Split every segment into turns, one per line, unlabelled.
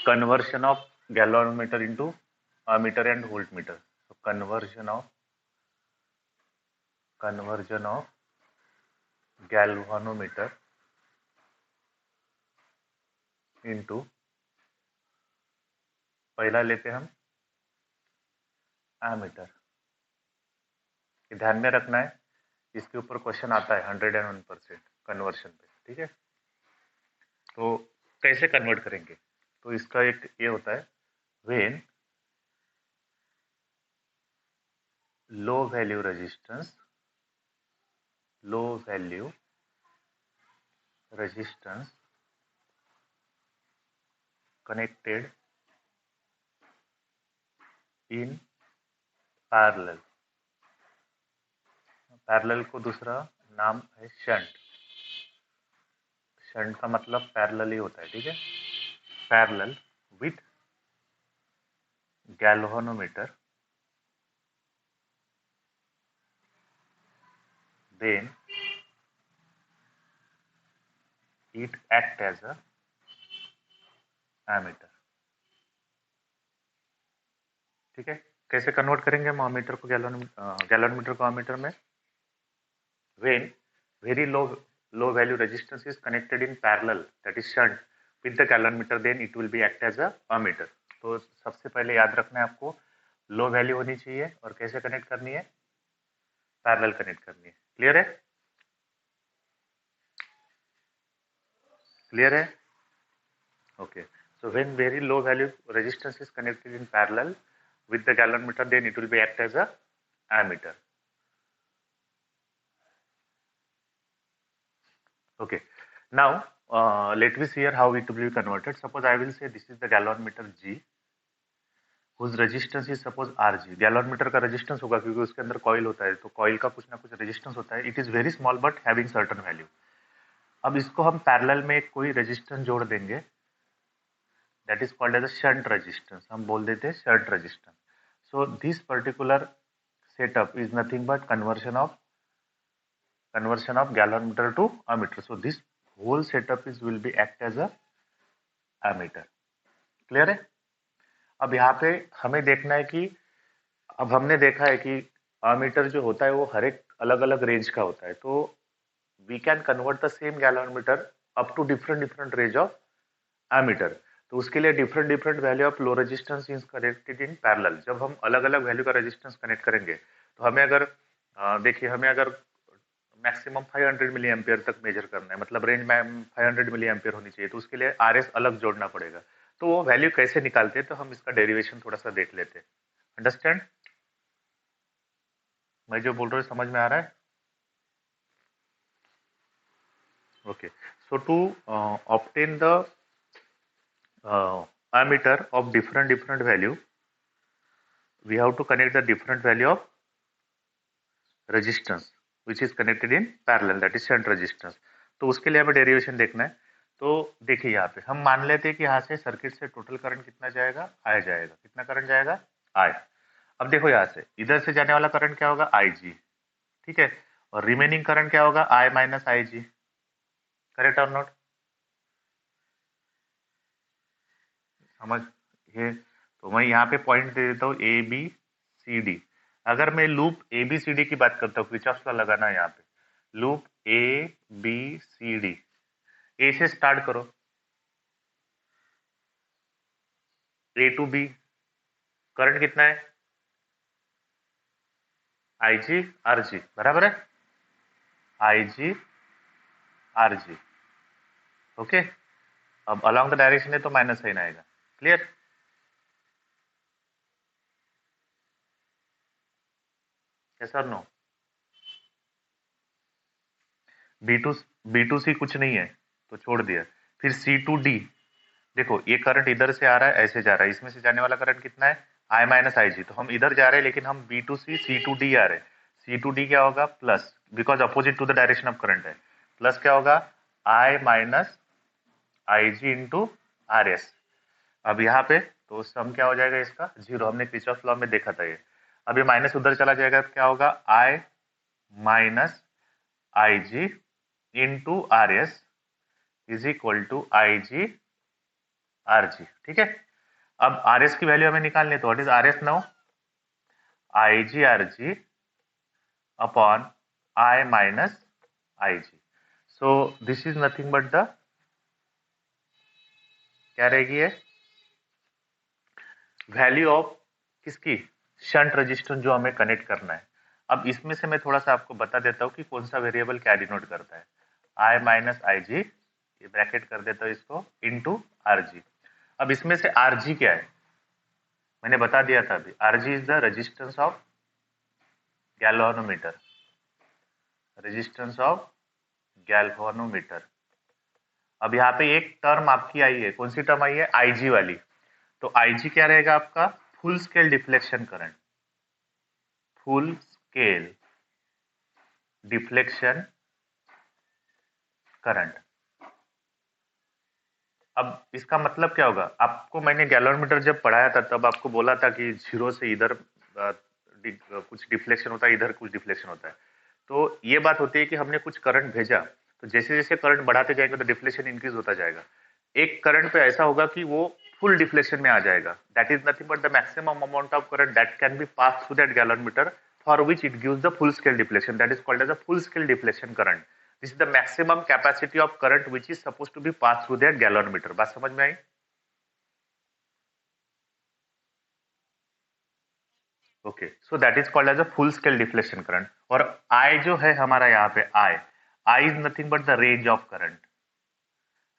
conversion of galvanometer into ammeter and voltmeter. So conversion of galvanometer into, पहला लेते हम ammeter. ध्यान में रखना है, इसके ऊपर क्वेश्चन आता है 101% कन्वर्शन पे, ठीक है। तो कैसे कन्वर्ट करेंगे, तो इसका एक ये होता है, when low value resistance connected in parallel. Parallel को दूसरा नाम है शंट। शंट का मतलब पैरेलल ही होता है, ठीक है। Parallel with galvanometer, then it act as a ammeter, ठीक है। कैसे कन्वर्ट करेंगे हम अमीटर को गैलोनमीटर को अमीटर में, when very low value resistance is connected in parallel, that is shunt, with the galvanometer, then it will be act as a ammeter। तो सबसे पहले याद रखना है आपको, लो वैल्यू होनी चाहिए और कैसे कनेक्ट करनी है, पैरेलल कनेक्ट करनी है। क्लियर है, क्लियर है, okay. So when very low value resistance is connected in parallel with the galvanometer, then it will be act as a ammeter. Okay. Now let me see here how it will be converted. Suppose I will say this is the galvanometer G, whose resistance is suppose Rg। galvanometer का resistance होगा क्योंकि उसके अंदर coil होता है, तो coil का कुछ ना कुछ resistance होता है। It is very small but having certain value। अब इसको हम पैरेलल में कोई रेजिस्टेंस जोड़ देंगे, that is called as a shunt resistance, हम बोल देते हैं shunt resistance। So this particular setup is nothing but conversion of galvanometer to ammeter। So this whole setup will be act as a ammeter। Clear है। अब यहाँ पे हमें देखना है कि, अब हमने देखा है कि ammeter जो होता है वो हर एक अलग अलग रेंज का होता है, तो we can convert the same galvanometer up to different range of ammeter। तो उसके लिए different value of low resistance is connected in parallel. जब हम अलग अलग वैल्यू का रेजिस्टेंस कनेक्ट करेंगे, तो हमें अगर देखिए, हमें अगर मैक्सिमम 500 मिली एम्पियर तक मेजर करना है, मतलब रेंज में 500 मिली एम्पियर होनी चाहिए, तो उसके लिए RS अलग जोड़ना पड़ेगा। तो वो वैल्यू कैसे निकालते हैं, तो हम इसका डेरिवेशन थोड़ा सा देख लेते हैं। अंडरस्टैंड, मैं जो बोल रहा हूँ समझ में आ रहा है, okay. So to obtain the ammeter of different value, we have to connect the different value of resistance which is connected in parallel, that is shunt resistance। तो उसके लिए हमें डेरिवेशन देखना है। तो देखिए यहाँ पे हम मान लेते हैं कि यहाँ से सर्किट से टोटल करंट कितना जाएगा, I जाएगा। कितना करंट जाएगा, I। अब देखो यहाँ से इधर से जाने वाला करंट क्या होगा, IG, ठीक है। और रिमेनिंग करंट क्या होगा, I माइनस IG। करेक्ट और नॉट, समझ ये। तो मैं यहाँ पे पॉइंट दे देता हूँ ABCD। अगर मैं लूप ABCD की बात करता हूँ, किरचॉफ लॉ लगाना है यहाँ पे, लूप ABCD, A से स्टार्ट करो, A टू B, करंट कितना है, IG RG, बराबर है, IG RG, ओके। अब अलॉन्ग द डायरेक्शन है तो माइनस साइन आएगा। क्लियर, यस और नो। B2C कुछ नहीं है तो छोड़ दिया। फिर C2D, देखो ये करंट इधर से आ रहा है, ऐसे जा रहा है, इसमें से जाने वाला करंट कितना है, I माइनस IG। तो हम इधर जा रहे हैं लेकिन हम B2C C2D आ रहे हैं। C2D क्या होगा, plus, because opposite to the direction of current है, प्लस क्या होगा, I minus IG into RS। अब यहाँ पे तो सम क्या हो जाएगा इसका, जीरो। हमने किरचॉफ लॉ में देखा था ये। अब ये माइनस उधर चला जाएगा, क्या होगा, I minus IG into RS is equal to IG RG, ठीक है। अब RS की वैल्यू हमें निकालनी है, तो what is RS now? IGRG upon I minus IG. So this is nothing but the, क्या रहेगी ये? वैल्यू ऑफ किसकी? शंट रेजिस्टेंस जो हमें कनेक्ट करना है। अब इसमें से मैं थोड़ा सा आपको बता देता हूँ कि कौन सा वेरिएबल क्या डिनोट करता है। I माइनस आई जी, ये ब्रैकेट कर देता हूँ इसको, इंटू RG। अब इसमें से RG क्या है? मैंने बता दिया था अभी, RG is the resistance of galvanometer, resistance of galvanometer. अब यहाँ पे एक टर्म आपकी आई है, कौन सी टर्म आई है? IG वाली। तो IG क्या रहेगा आपका? Full scale deflection current, full scale deflection current. अब इसका मतलब क्या होगा? आपको मैंने गैल्वेनोमीटर जब पढ़ाया था तब आपको बोला था कि जीरो से इधर कुछ डिफ्लेक्शन होता है, इधर कुछ डिफ्लेक्शन होता है। तो ये बात होती है कि हमने कुछ करंट भेजा, तो जैसे जैसे करंट बढ़ाते जाएंगे तो डिफ्लेक्शन इंक्रीज होता जाएगा। एक करंट पे ऐसा होगा कि वो फुल डिफ्लेक्शन में आ जाएगा। That is nothing but the maximum amount of current that can be pass through that galvanometer for which it gives the full scale deflection, that is called as a full scale deflection current. This is the maximum capacity of current which is suppose to be pass through that galvanometer. बात समझ में आई? Okay, so that is called as a full scale deflection current. और आई जो है हमारा यहाँ पे, I is nothing but the range of current,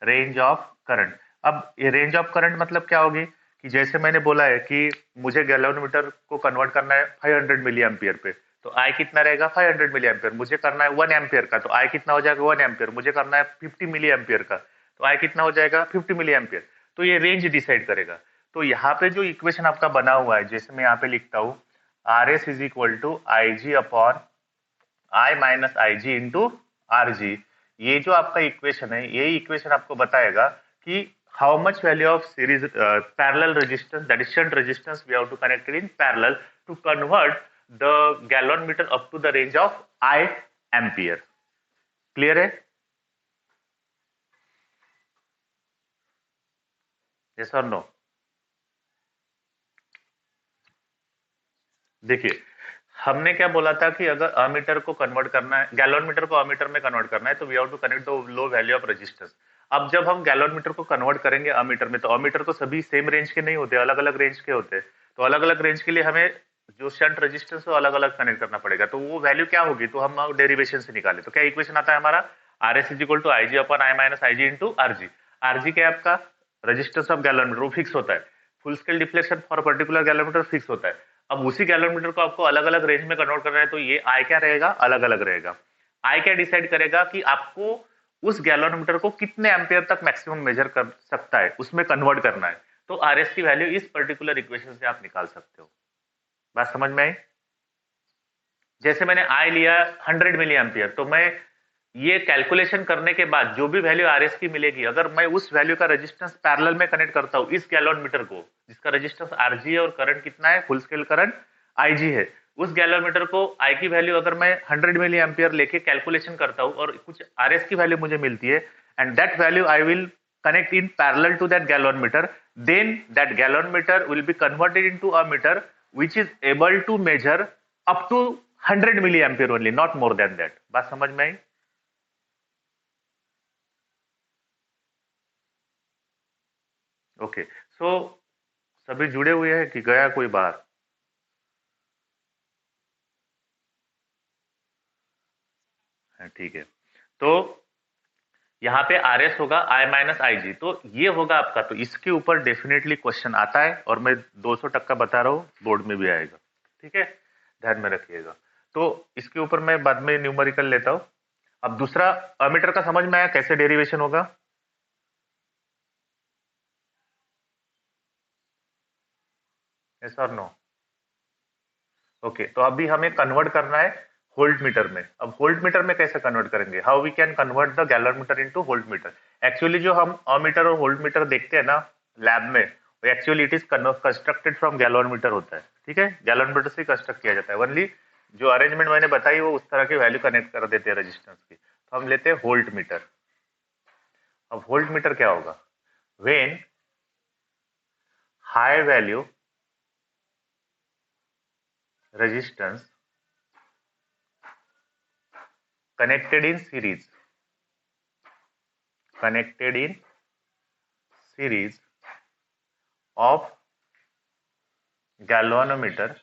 range of current. अब ये रेंज ऑफ करंट मतलब क्या होगी कि जैसे मैंने बोला है कि मुझे गैल्वेनोमीटर को कन्वर्ट करना है 500 मिली एम्पियर पे, तो आई कितना रहेगा? 500 मिली एम्पियर। मुझे करना है 1 एम्पियर का, तो आई कितना हो जाएगा? 1 एम्पियर। मुझे करना है 50 मिली एम्पियर का, तो आई कितना हो जाएगा? 50 मिली एम्पियर। तो ये रेंज डिसाइड करेगा। तो यहाँ पे जो इक्वेशन आपका बना हुआ है, जैसे मैं यहाँ पे लिखता हूँ, R S is equal to I G upon I minus I G into R G. ये जो आपका इक्वेशन है, ये इक्वेशन आपको बताएगा कि how much value of series parallel resistance, that is shunt resistance, we have to connect it in parallel to convert the gallon meter up to the range of I ampere. Clear है? Yes or no? देखिए, हमने क्या बोला था कि अगर ammeter को convert करना है, गैलन मीटर को अमीटर में कन्वर्ट करना है, तो we have to connect the low value of resistance. अब जब हम गैलन मीटर को कन्वर्ट करेंगे अमीटर में, तो अमीटर तो सभी सेम रेंज के नहीं होते, अलग अलग रेंज के होते हैं। तो अलग अलग रेंज के लिए हमें जो शंट रेजिस्टेंस है अलग अलग कनेक्ट करना पड़ेगा। तो वो वैल्यू क्या होगी? तो हम डेरिवेशन से निकाले, तो क्या इक्वेशन आता है हमारा? R S is equal to I G upon I minus I G into R G. R G क्या है आपका? रेजिस्टेंस ऑफ गैलन मीटर, वो फिक्स होता है। Full scale deflection for particular galvanometer fix होता है। अब उसी गैलोमीटर को आपको अलग अलग रेंज में कन्वर्ट करना है, तो ये आई क्या रहेगा? अलग अलग रहेगा। आई क्या डिसाइड करेगा कि आपको उस गैलोमीटर को कितने एम्पियर तक मैक्सिमम मेजर कर सकता है, उसमें कन्वर्ट करना है। तो आरएस की वैल्यू इस पर्टिकुलर इक्वेशन से आप निकाल सकते हो। बात समझ में आई? जैसे मैंने आई लिया 100 मिली एम्पियर, तो मैं ये कैलकुलेशन करने के बाद जो भी वैल्यू आरएस की मिलेगी, अगर मैं उस वैल्यू का रेजिस्टेंस पैरेलल में कनेक्ट करता हूं इस गैलन मीटर को, जिसका रेजिस्टेंस आरजी है और करंट कितना है? फुल स्केल करंट आईजी है, उस गैलन मीटर को आई की वैल्यू अगर मैं 100 मिली एम्पियर लेके कैलकुलेशन करता हूं और कुछ आरएस की वैल्यू मुझे मिलती है, and that value I will connect in parallel to that gallon meter, then that gallon meter will be converted into a meter which is able to measure up to 100 milliampere only, not more than that. बात समझ में आई? Okay, सो सभी जुड़े हुए हैं कि गया कोई बाहर? ठीक है, तो यहाँ पे आर एस होगा आई माइनस आई जी, तो ये होगा आपका। तो इसके ऊपर डेफिनेटली क्वेश्चन आता है और मैं 200% बता रहा हूँ, बोर्ड में भी आएगा। ठीक है, ध्यान में रखिएगा। तो इसके ऊपर मैं बाद में न्यूमेरिकल लेता हूँ। अब दूसरा अमीटर का समझ में आया कैसे डेरिवेशन होगा? यस और नो? ओके, तो अभी हमें कन्वर्ट करना है वोल्ट मीटर में। अब वोल्ट मीटर में कैसे कन्वर्ट करेंगे? How we can convert the galvanometer into voltmeter? Actually जो हम अमीटर और वोल्ट मीटर देखते हैं ना लैब में, वो actually it is constructed from galvanometer होता है। ठीक है, गैलन मीटर से कंस्ट्रक्ट किया जाता है। ओनली जो अरेंजमेंट मैंने बताई वो उस तरह की वैल्यू कनेक्ट कर देते हैं रेजिस्टेंस की। तो हम लेते हैं वोल्ट मीटर। अब वोल्ट मीटर क्या होगा? When high value resistance connected in series of galvanometer,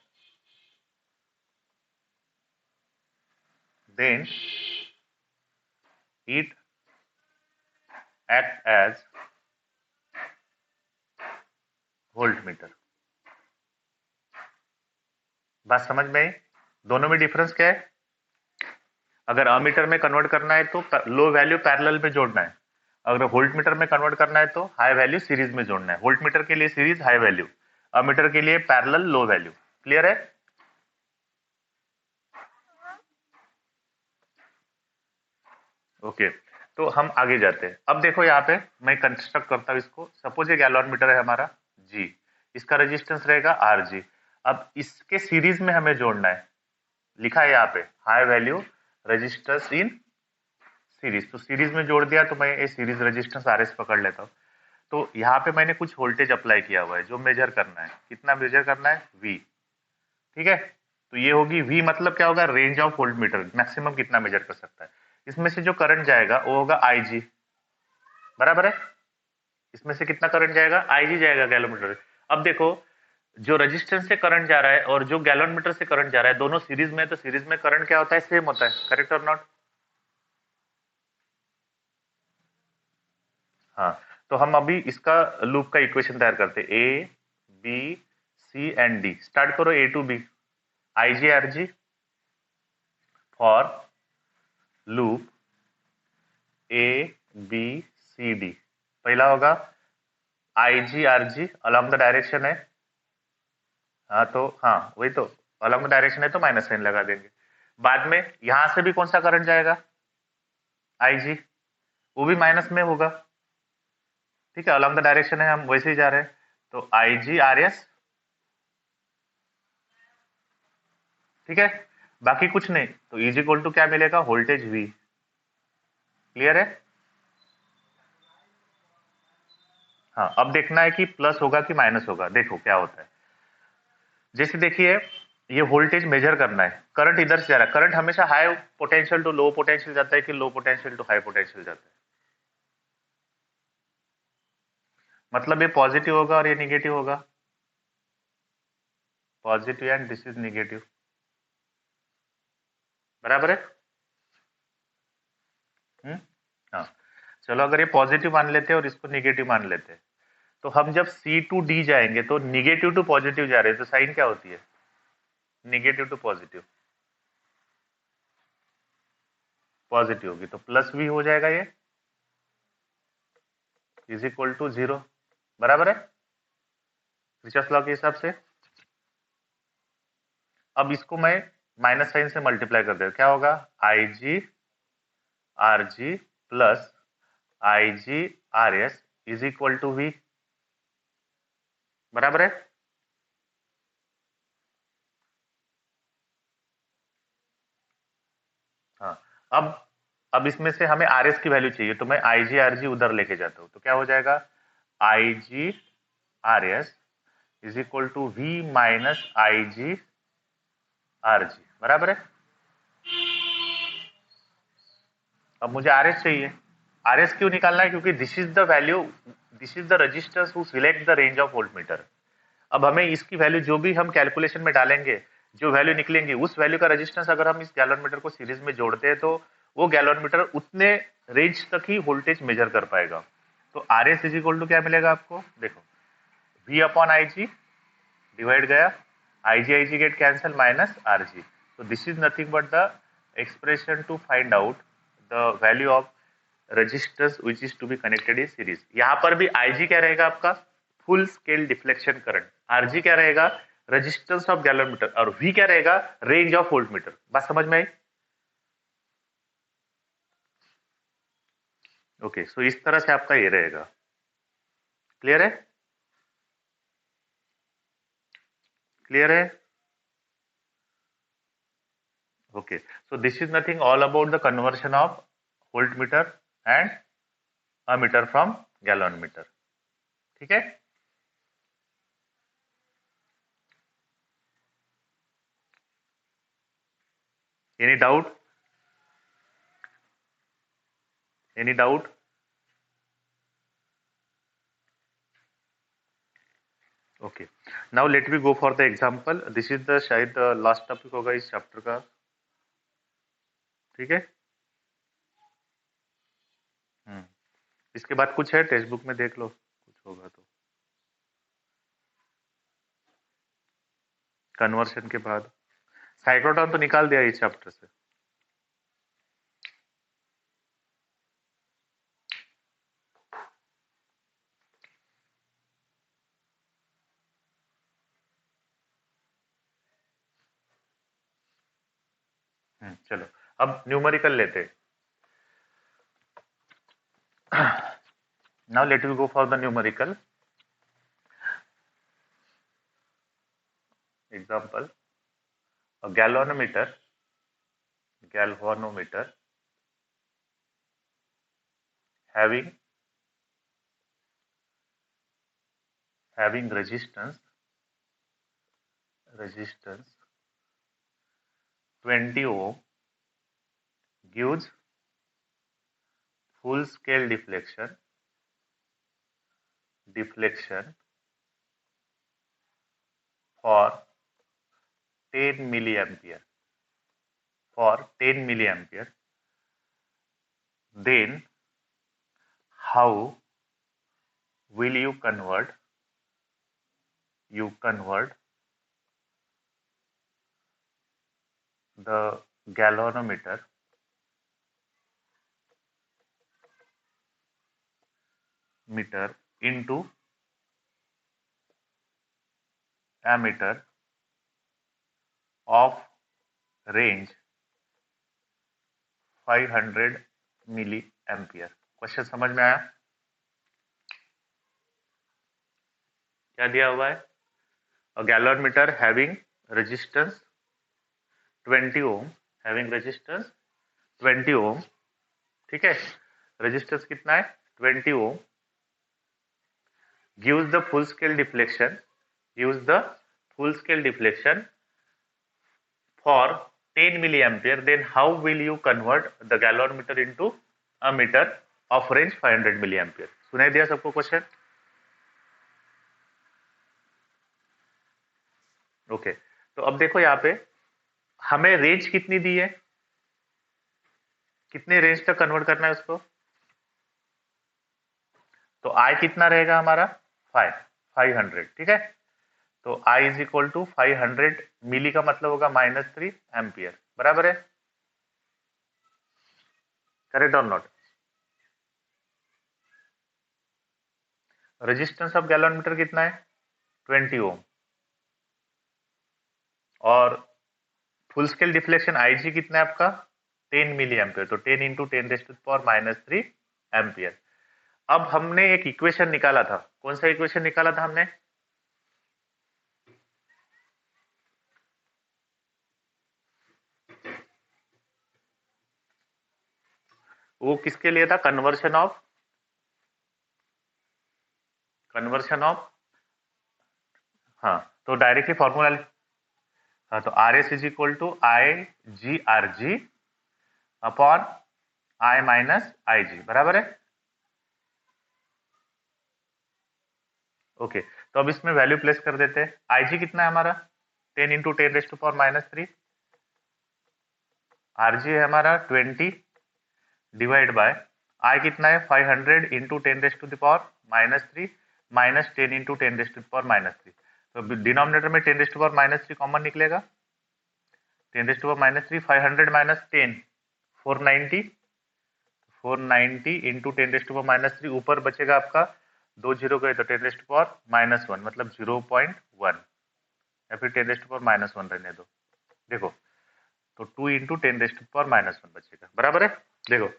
then it act as voltmeter. बात समझ में आई? दोनों में डिफरेंस क्या है? अगर अमीटर में कन्वर्ट करना है तो लो वैल्यू पैरेलल में जोड़ना है, अगर वोल्टमीटर में कन्वर्ट करना है तो हाई वैल्यू सीरीज में जोड़ना है। वोल्टमीटर के लिए सीरीज हाई वैल्यू, अमीटर के लिए पैरेलल लो वैल्यू। क्लियर है? ओके, तो हम आगे जाते हैं। अब देखो यहाँ पे मैं कंस्ट्रक्ट करता हूँ इसको। सपोज ये गैलोमीटर है हमारा जी, इसका रेजिस्टेंस रहेगा आर जी। अब इसके सीरीज में हमें जोड़ना है, लिखा है यहाँ पे high value resistance in series. तो सीरीज में जोड़ दिया तो मैं ये सीरीज रेजिस्टेंस आर एस पकड़ लेता हूँ। तो यहाँ पे मैंने कुछ वोल्टेज अप्लाई किया हुआ है जो मेजर करना है। कितना मेजर करना है? वी। ठीक है, तो ये होगी वी, मतलब क्या होगा? रेंज ऑफ वोल्टमीटर, मैक्सिमम कितना मेजर कर सकता है। इसमें से जो करंट जाएगा वो होगा आई जी, बराबर है? इसमें से कितना करंट जाएगा? आई जी जाएगा गैलोमीटर। अब देखो, जो रेजिस्टेंस से करंट जा रहा है और जो गैलोमीटर से करंट जा रहा है, दोनों सीरीज में, तो सीरीज में करंट क्या होता है? सेम होता है। करेक्ट और नॉट? हाँ, तो हम अभी इसका लूप का इक्वेशन तैयार करते हैं। A B C and D. Start करो A to B. I G R G for loop A B C D. पहला होगा I G R G along the direction है। हाँ तो हाँ वही तो, अलॉन्ग द डायरेक्शन है तो माइनस साइन लगा देंगे। बाद में यहां से भी कौन सा करंट जाएगा? आई जी, वो भी माइनस में होगा। ठीक है, अलॉन्ग द डायरेक्शन है, हम वैसे ही जा रहे हैं। तो आई जी आर एस, ठीक है, बाकी कुछ नहीं। तो इज इक्वल टू क्या मिलेगा? Voltage V. क्लियर है? हाँ, अब देखना है कि प्लस होगा कि माइनस होगा। देखो क्या होता है। जैसे देखिए, ये वोल्टेज मेजर करना है, करंट इधर से जा रहा है। करंट हमेशा high potential to low potential जाता है कि low potential to high potential जाता है? मतलब ये पॉजिटिव होगा और ये निगेटिव होगा। Positive and this is negative, बराबर है? हाँ, चलो अगर ये पॉजिटिव मान लेते हैं और इसको निगेटिव मान लेते हैं, तो हम जब सी टू डी जाएंगे तो निगेटिव टू पॉजिटिव जा रहे हैं, तो साइन क्या होती है? Negative to positive. पॉजिटिव होगी तो प्लस वी हो जाएगा, ये इज इक्वल टू जीरो, बराबर है किरचॉफ लॉ के हिसाब से। अब इसको मैं माइनस साइन से मल्टीप्लाई कर दे, क्या होगा? I G R G plus I G R S is equal to V, बराबर है? हाँ, अब इसमें से हमें आर एस की वैल्यू चाहिए, तो मैं आई जी आर जी उधर लेके जाता हूं, तो क्या हो जाएगा? I G R S is equal to V minus I G R G, बराबर है? अब मुझे आर एस चाहिए। आर एस क्यों निकालना है? क्योंकि this is the value, this is the resistors who select the range of voltmeter. अब हमें इसकी वैल्यू जो भी हम कैलकुलेशन में डालेंगे, जो वैल्यू निकलेंगी, उस वैल्यू का रेजिस्टेंस अगर हम इस गैलोमीटर को सीरीज में जोड़ते हैं तो वो गैलोमीटर उतने रेंज तक ही वोल्टेज मेजर कर पाएगा। तो R S is equal to क्या मिलेगा आपको? देखो, V upon I G divide गया, I G get cancel, minus R G. तो this is nothing but the expression to find out the value of resistors which is to be connected in series. यहाँ पर भी IG क्या रहेगा आपका? Full scale deflection current. RG क्या रहेगा? Resistance of galvanometer. और V क्या रहेगा? Range of voltmeter. बात समझ में आई? ओके, सो इस तरह से आपका ये रहेगा। क्लियर है? क्लियर है? Okay, so this is nothing all about the conversion of voltmeter and ammeter from galvanometer. ठीक है? Any doubt? Any doubt? Okay. Now let me go for the example. This is the शायद last topic होगा इस chapter का. ठीक है. इसके बाद कुछ है टेक्स्ट बुक में देख लो, कुछ होगा तो. कन्वर्शन के बाद साइक्लोट्रॉन तो निकाल दिया इस चैप्टर से. चलो अब न्यूमेरिकल लेते हैं. Now let me go for the numerical example. A galvanometer having resistance 20 ohm gives full scale deflection for 10 milliampere. Then how will you convert the galvanometer into ammeter of range 500 milliampere. Question समझ में आया? क्या दिया हुआ है? A galvanometer having resistance 20 ohm, ठीक है. Resistance कितना है? 20 ohm. gives the full scale deflection for 10 milliampere. Then how will you convert the galvanometer into a meter of range 500 milliampere? सुनाई दिया सबको क्वेश्चन? ओके. तो अब देखो यहाँ पे हमें रेंज कितनी दी है, कितने रेंज तक कन्वर्ट करना है उसको. तो आई कितना रहेगा हमारा? 500. ठीक है. तो I इज इक्वल टू 500 मिली का मतलब होगा -3 एम्पियर. बराबर है? करेक्ट और नॉट? रेजिस्टेंस ऑफ गैल्वेनोमीटर कितना है? 20 ओम. और फुल स्केल डिफ्लेक्शन IG कितना है आपका? 10 मिली एम्पियर. तो 10 इंटू 10⁻³ एम्पियर. अब हमने एक इक्वेशन निकाला था. कौन सा इक्वेशन निकाला था हमने? वो किसके लिए था? कन्वर्शन ऑफ हाँ. तो डायरेक्टली फॉर्मूला. हाँ. तो RS is equal to IGRG upon I minus IG. बराबर है? ओके. तो अब इसमें वैल्यू प्लेस कर देते हैं. IG कितना है हमारा? 10 इंटू 10⁻³ RG है हमारा 20 डिवाइड बाय I कितना है? 500 इंटू 10⁻³ माइनस 10 इंटू 10⁻³. तो डिनोमिनेटर में 10⁻³ कॉमन निकलेगा. 10⁻³ 500 माइनस 10 490 इंटू 10⁻³ ऊपर बचेगा आपका 2 जीरो गए तो 10⁻⁻1 मतलब 0.1 या फिर 10⁻⁻1 रहने दो. देखो तो 2 इंटू 10⁻⁻1 बचेगा. बराबर है? देखो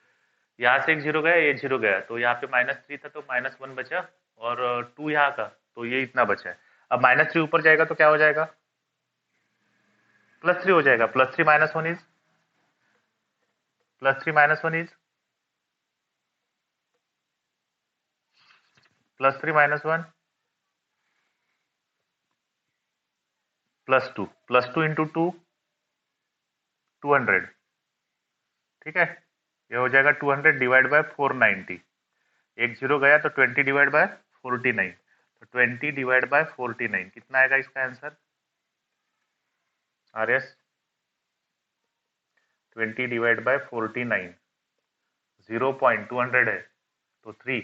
यहाँ से एक जीरो गया, ये जीरो गया, तो यहाँ पे -3 था तो -1 बचा और 2 यहाँ का तो ये इतना बचा है. अब -3 ऊपर जाएगा तो क्या हो जाएगा? +3 हो जाएगा. +3 - 1 इज +3 - 1 इज +3 - 1 +2 इंटू 2 200, ठीक है। ये हो जाएगा 200 डिवाइड बाय 490, एक जीरो गया तो 20 डिवाइड बाय 49, तो 20 डिवाइड बाय 49 कितना आएगा इसका answer R S? 20 divide by 49, 0.200 है तो 3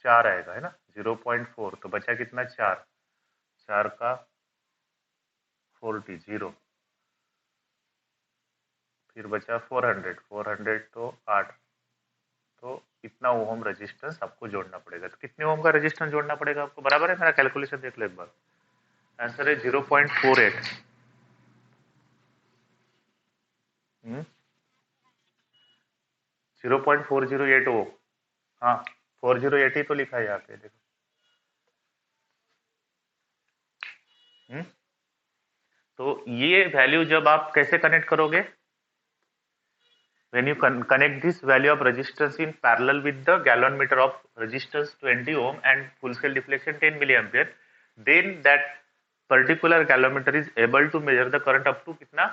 4 आएगा, है ना, 0.4, तो बचा कितना 4, 4 का 40 0, फिर बचा 400, 400 तो 8, तो इतना ओम रेजिस्टेंस आपको जोड़ना पड़ेगा। तो कितने ओम का रेजिस्टेंस जोड़ना पड़ेगा आपको, बराबर है, मेरा कैलकुलेशन देख लो एक बार, आंसर है 0.48। 0.408 ओम, हाँ 408 ही तो लिखा है यहाँ पे देखो। तो ये वैल्यू जब आप कैसे कनेक्ट करोगे, when you connect this value of resistance in parallel with the gallon meter of resistance 20 ohm and full scale deflection 10 milliampere, then that particular gallon meter is able to measure the current up to कितना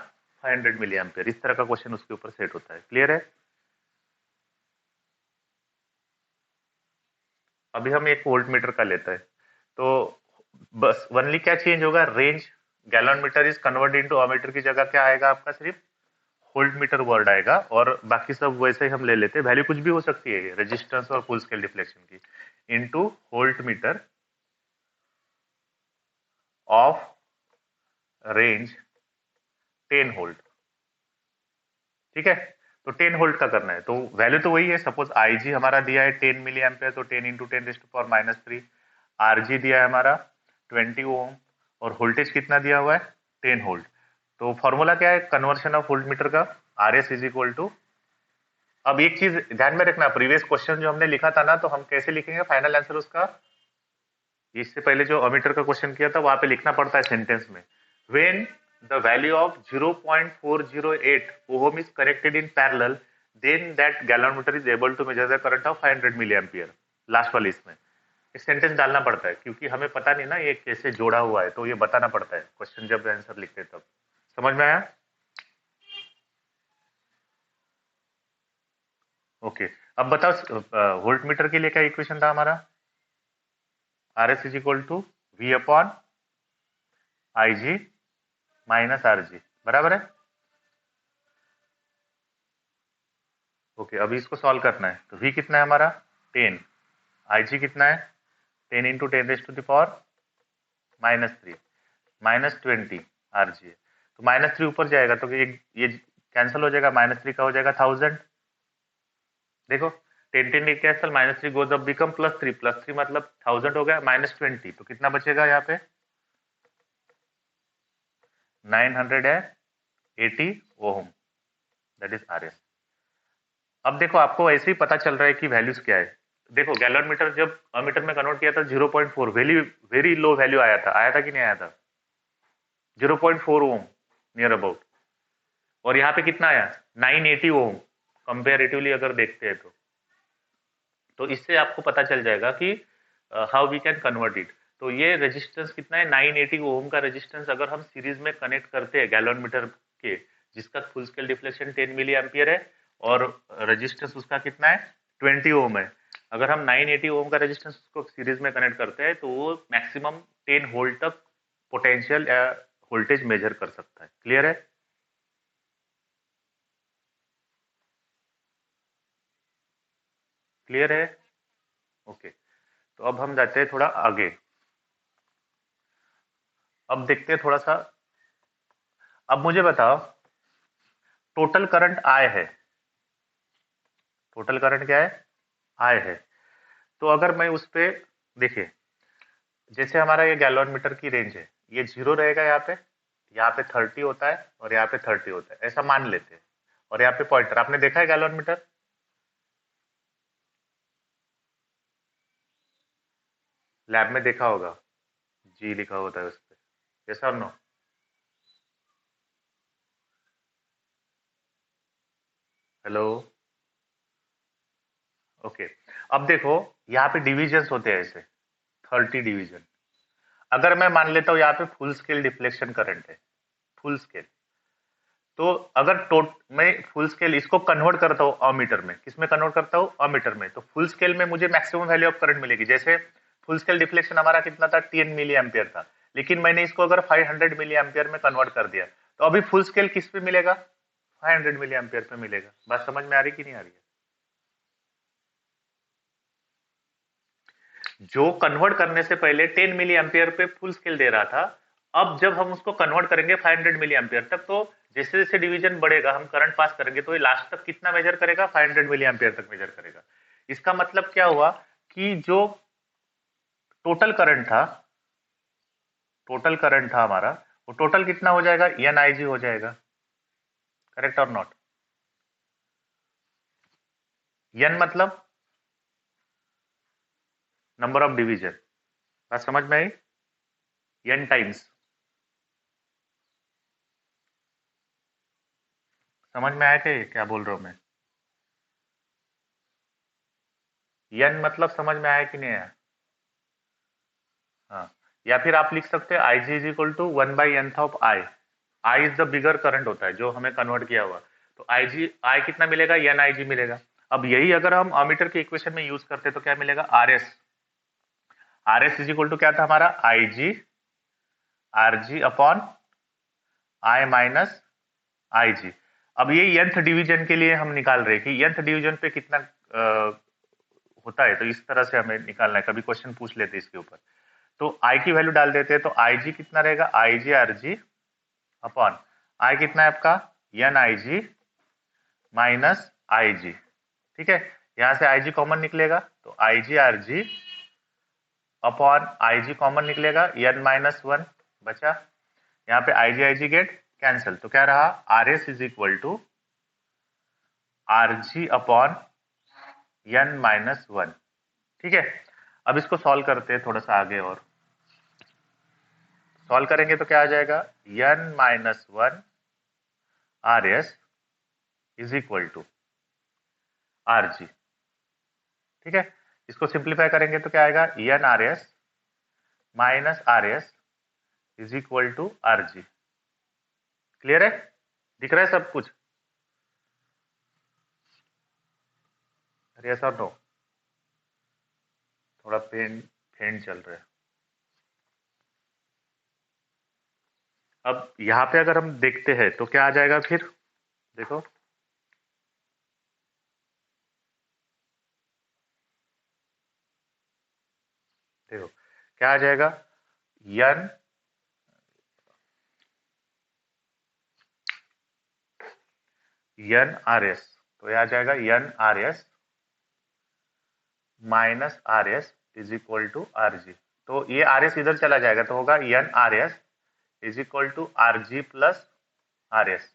500 milliampere। इस तरह का question उसके ऊपर set होता है। Clear है? अभी हम एक वोल्ट मीटर का लेते हैं, तो बस वनली क्या चेंज होगा, range, galvanometer is convert into ammeter की जगह क्या आएगा आपका, सिर्फ वोल्ट मीटर वर्ड आएगा, और बाकी सब वैसे ही हम ले लेते हैं, वैल्यू कुछ भी हो सकती है रेजिस्टेंस और फुल स्केल डिफ्लेक्शन की, into volt meter of range 10 volt, ठीक है। तो 10 वोल्ट का करना है, तो वैल्यू तो वही है, सपोज आई जी हमारा दिया है 10 मिली एम्पियर, तो 10 इंटू 10⁻⁻3, आर जी दिया है हमारा 20 ओम, और वोल्टेज कितना दिया हुआ है 10 वोल्ट। तो फॉर्मूला क्या है कन्वर्शन ऑफ वोल्ट मीटर का, R S is equal to, अब एक चीज ध्यान में रखना, प्रीवियस क्वेश्चन जो हमने लिखा था ना, तो हम कैसे लिखेंगे फाइनल आंसर उसका, इससे पहले जो अमीटर का क्वेश्चन किया था वहां पे लिखना पड़ता है सेंटेंस में, when the value of 0.408 ohm is connected in parallel, then that gallonmeter is able to measure the current of 500 milliampere। Last वाली इसमें एक सेंटेंस डालना पड़ता है, क्योंकि हमें पता नहीं ना ये कैसे जोड़ा हुआ है, तो ये बताना पड़ता है क्वेश्चन जब आंसर लिखते तब। समझ में आया? ओके, अब बताओ वोल्ट मीटर के लिए क्या इक्वेशन था हमारा, R S is equal to V upon I G minus R G, बराबर है। ओके, अभी इसको सॉल्व करना है, तो v कितना है हमारा 10, आई जी कितना है 10 इंटू 10⁻³ -3 -20 आर जी है, तो -3 ऊपर जाएगा तो ये कैंसिल हो जाएगा, -3 का हो जाएगा 1000, देखो 10 10 कैंसिल, -3 गोज अप बिकम +3, +3 मतलब 1000 हो गया, -20 तो कितना बचेगा यहाँ पे 980 ओम, दैट इज आर एस। अब देखो आपको ऐसे ही पता चल रहा है कि वैल्यूज क्या है, देखो गैलन मीटर जब अमीटर में कन्वर्ट किया था 0.4 वैल्यू, वेरी लो वैल्यू आया था कि नहीं आया था, 0.4 ओम नियर अबाउट, और यहाँ पे कितना आया 980 ओम कंपेरेटिवली अगर देखते हैं तो इससे आपको पता चल जाएगा कि how we can convert it. तो ये रेजिस्टेंस कितना है 980 ओम का रेजिस्टेंस, अगर हम सीरीज में कनेक्ट करते हैं गैलन मीटर के, जिसका full scale deflection 10 milliampere है और रेजिस्टेंस उसका कितना है 20 ओम है, अगर हम 980 ओम का रेजिस्टेंस उसको सीरीज में कनेक्ट करते हैं तो वो मैक्सिमम 10 वोल्ट तक पोटेंशियल या वोल्टेज मेजर कर सकता है। क्लियर है? क्लियर है? ओके, तो अब हम जाते हैं थोड़ा आगे, अब देखते हैं थोड़ा सा, अब मुझे बताओ टोटल करंट आई है, टोटल करंट क्या है आई है, तो अगर मैं उस पे देखिए, जैसे हमारा ये गैलन मीटर की रेंज है, ये 0 रहेगा यहाँ पे 30 होता है और यहाँ पे 30 होता है, ऐसा मान लेते हैं, और यहाँ पे पॉइंटर, आपने देखा है गैलन मीटर, लैब में देखा होगा, जी लिखा होता है उस पर, यस और नो? हेलो, ओके, अब देखो यहाँ पे डिविजन होते हैं ऐसे 30 डिवीजन, अगर मैं मान लेता हूँ यहाँ पे फुल स्केल डिफ्लेक्शन करंट है फुल स्केल। तो अगर मैं फुल स्केल इसको कन्वर्ट करता हूँ अमीटर में, किस में कन्वर्ट करता हूँ? अमीटर में। तो फुल स्केल में मुझे मैक्सिमम वैल्यू ऑफ करंट मिलेगी। जैसे फुल स्केल डिफ्लेक्शन हमारा कितना था? 10 मिली एम्पियर था, लेकिन मैंने इसको अगर 500 मिली एम्पियर में कन्वर्ट कर दिया, तो अभी फुल स्केल किस पे मिलेगा? 500 मिली एम्पियर पे मिलेगा। बात समझ में आ रही कि नहीं आ रही है? जो कन्वर्ट करने से पहले 10 मिली एम्पियर पे फुल स्केल दे रहा था, अब जब हम उसको कन्वर्ट करेंगे 500 मिली एम्पियर तक, तो जैसे जैसे डिवीजन बढ़ेगा, हम करंट पास करेंगे, तो ये लास्ट तक कितना मेजर करेगा? 500 मिली एम्पियर तक मेजर करेगा। इसका मतलब क्या हुआ कि जो टोटल करंट था, हमारा, वो टोटल कितना हो जाएगा? एन आई जी हो जाएगा। करेक्ट और नॉट? एन मतलब नंबर ऑफ डिवीजन। बात समझ में आई? N times. समझ में आया कि क्या बोल रहा हूं मैं? एन मतलब समझ में आया कि नहीं आया? हाँ, या फिर आप लिख सकते हैं I G is equal to 1/nth of I. I is the bigger current होता है जो हमें कन्वर्ट किया हुआ। तो आई जी, आई कितना मिलेगा? एन आई जी मिलेगा। अब यही अगर हम अमीटर के इक्वेशन में यूज करते तो क्या मिलेगा? R S. R S is equal to क्या था हमारा? I G R G upon I minus I G. अब ये nth डिवीजन के लिए हम निकाल रहे हैं कि nth डिवीजन पे कितना होता है, तो इस तरह से हमें निकालना है। कभी क्वेश्चन पूछ लेते हैं इसके ऊपर। तो आई की वैल्यू डाल देते हैं, तो आई जी कितना रहेगा? आई जी आर जी अपॉन आई कितना है आपका? N I G minus I G. ठीक है, यहां से आई जी कॉमन निकलेगा, तो I G R G upon I G common निकलेगा, एन माइनस वन बचा। यहाँ पे आई जी गेट कैंसिल, तो क्या रहा? R S is equal to R G upon N minus one. ठीक है, अब इसको सॉल्व करते हैं थोड़ा सा आगे, और सॉल्व करेंगे तो क्या आ जाएगा? N minus one R S is equal to R G. ठीक है, इसको सिंप्लीफाई करेंगे तो क्या आएगा? N R S minus R S is equal to R G. Clear है? दिख रहा है सब कुछ? यस और नो? थोड़ा पेन फेन चल रहा है। अब यहाँ पे अगर हम देखते हैं तो क्या आ जाएगा फिर? देखो, देखो क्या आ जाएगा? एन एन आर एस, तो यह आ जाएगा N R S minus R S is equal to R G. तो ये आर एस इधर चला जाएगा, तो होगा N R S is equal to R G plus R S.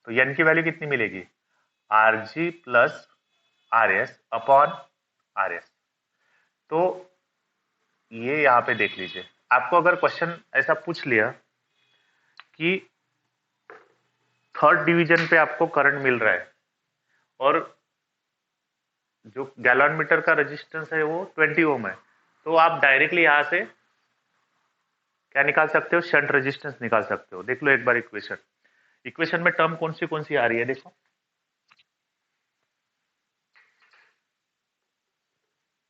तो एन की वैल्यू कितनी मिलेगी? R G plus R S upon R S. तो ये यहाँ पे देख लीजिए, आपको अगर क्वेश्चन ऐसा पूछ लिया कि थर्ड डिवीजन पे आपको करंट मिल रहा है, और जो गैलन मीटर का रेजिस्टेंस है वो 20 ओम है, तो आप डायरेक्टली यहां से क्या निकाल सकते हो? शंट रेजिस्टेंस निकाल सकते हो। देख लो एक बार इक्वेशन। इक्वेशन में टर्म कौन सी आ रही है? देखो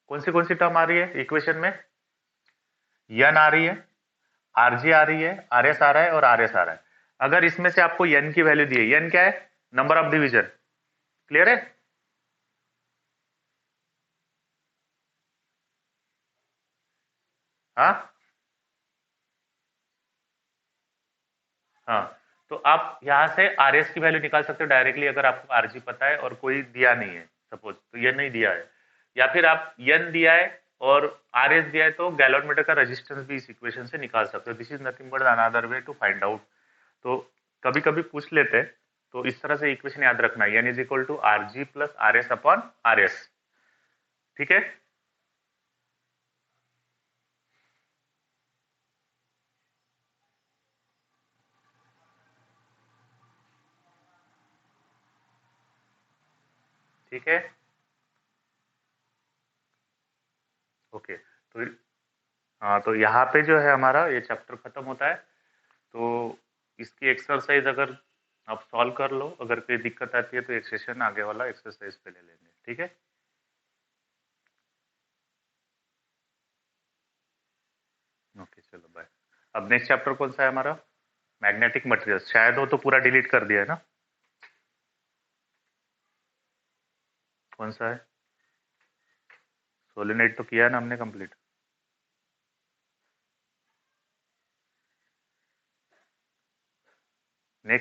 कौन सी टर्म आ रही है इक्वेशन में? एन आ रही है, आर जी आ रही है, आर एस आ रहा है, और आर एस आ रहा है। अगर इसमें से आपको एन की वैल्यू दी है, एन क्या है? Number of division. क्लियर है? हाँ हाँ, तो आप यहाँ से आर एस की वैल्यू निकाल सकते हो डायरेक्टली, अगर आपको आर जी पता है और कोई दिया नहीं है, सपोज तो ये नहीं दिया है, या फिर आप एन दिया है और आर एस दिया है, तो गैलोमीटर का रेजिस्टेंस भी इस इक्वेशन से निकाल सकते हो। This is nothing but another way to find out. तो कभी कभी पूछ लेते हैं, तो इस तरह से इक्वेशन याद रखना, N is equal to R G plus R S upon R S. ठीक है, ठीक है, ओके। तो हाँ, तो यहाँ पे जो है हमारा ये चैप्टर खत्म होता है। तो इसकी एक्सरसाइज अगर आप सॉल्व कर लो, अगर कोई दिक्कत आती है तो एक सेशन आगे वाला एक्सरसाइज पे ले लेंगे, ठीक है। ओके चलो बाय। अब नेक्स्ट चैप्टर कौन सा है हमारा? मैग्नेटिक मटेरियल्स, शायद हो तो पूरा डिलीट कर दिया है ना। कौन सा है? सोलिनोइड तो किया है ना हमने कंप्लीट।